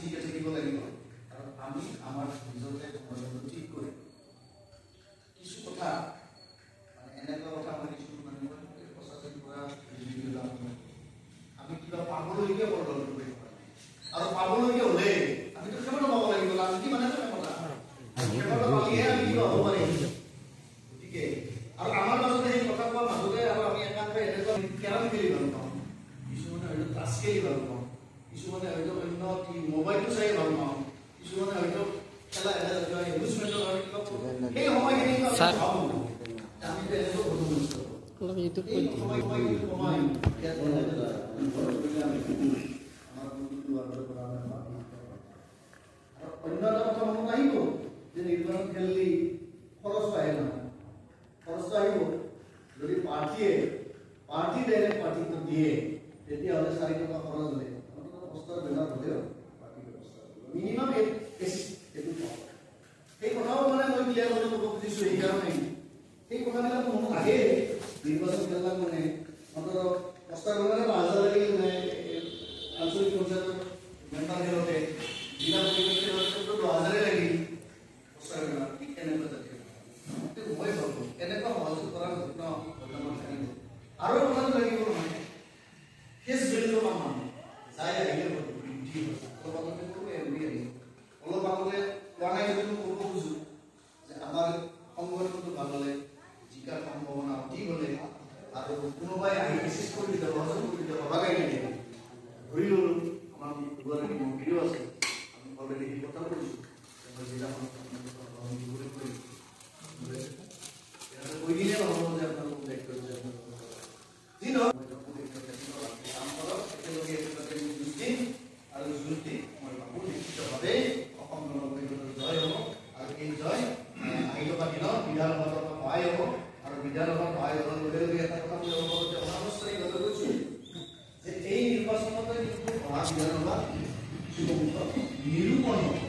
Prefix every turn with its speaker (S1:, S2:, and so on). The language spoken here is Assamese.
S1: ঠিকে থাকিব লাগিব আৰু আমি আমাৰ নিজকে সমাজটো ঠিক কৰি কিছু কথা মানে এনেকুৱা কথা মই কিছু মানুহ প্ৰশাসন পৰা আমি কিবা পাবলগীয়া বৰ্তমান কৰিব আৰু পাবলগীয়া হ'লে আমিতো কেৱল পাব লাগিব লাজকি মানে কথা কেৱল পালিহে আমি কিবা হ'ব পাৰিম গতিকে আৰু আমাৰ মাজতে এই কথা কোৱা মাজতে আৰু আমি একাংশ এনেকুৱা কেৰম খেলি ভাল পাওঁ কিছুমানে হয়তো তাছ খেলি ভাল পাওঁ কিছুমানে হয়তো অন্য মোবাইলটো চাই ভাল পাওঁ কিছুমানে হয়তো খেলা এডভাৰ্টাইজমেণ্টৰ কাৰণে কিবা সেই সময়খিনি আমি ভাবোঁ আমি এনেকুৱা ফটো নিশ্চয়
S2: অলপ ইউটিউব কৰি দিম
S1: অন্য এটা কথা মনত আহিব যে নিৰ্বাচন খেলিলে খৰচ আহে নহয় খৰচটো আহিব যদি পাৰ্টীয়ে পাৰ্টিটো দিয়ে তেতিয়াহ'লে 4 টকা খৰচ হ'লে বস্তাৰ বেনাৰ হ'লেও পাৰ্টি ব্যৱস্থা মিনিমাম এইটো পাওঁ সেই কথাও মানে মই ক্লিয়াৰ কৰি ক'ব খুজিছোঁ সেইকাৰণে সেই কথাবিলাক মনত আহে নিৰ্বাচন খেলাক মানে অন্তত বস্তাৰ বেনাৰে 5,000 লাগিল মানে আঞ্চলিক পঞ্চায়তৰ মেম্বাৰ খেলোতে জিলা পৰিষদ খেলোতে 10,000 লাগিল বস্তাৰ বেনাৰ ঠিক এনেকুৱা জাতীয় মই ভাবোঁ এনেকুৱা সহযোগ কৰাৰ ঘটনা বৰ্তমান থাকিব আৰু কথাটো লাগিব নহয় ফেচ ভেলিউৰ কাম যাই আহিলে বৃদ্ধি হৈছে অলপ আগতে ক'লো এমবি আহিলে অলপ আগতে কোৱা নাই যদি মই ক'ব খোজোঁ যে আমাৰ সংগঠনটো ভাল হ'লে জিকাৰ সম্ভাৱনা অধিক হ'লে আৰু কোনোবাই আহি বিশেষ কৰি দিব সহযোগ কৰি দিব লগাই নিদিয়ে ধৰি ল'লোঁ আমাৰ দুগৰাকী মন্ত্ৰীও আছে আমি অলৰেডি সেই কথা কৰিছোঁ জিলাখন কৈ দিলে নহ'ব যে আপোনালোকক বেগ কৰিছে যি নহওক কাম কৰক একেলগে যুঁজ দিম আৰু যুঁজ দি মই ভাবোঁ নিশ্চিতভাৱে অসম গণ পৰিষদৰ জয় হ'ব আৰু এই জয় আহি থকা দিনত বিধানসভাত সহায় হ'ব আৰু বিধানসভাত সহায় হোৱাৰ লগে লগে এটা কথা মই অলপতে অনানুষ্ঠানিকভাৱে কৈছোঁ যে এই নিৰ্বাচনতে কিন্তু অহা বিধানসভাত নিৰূপণ হ'ব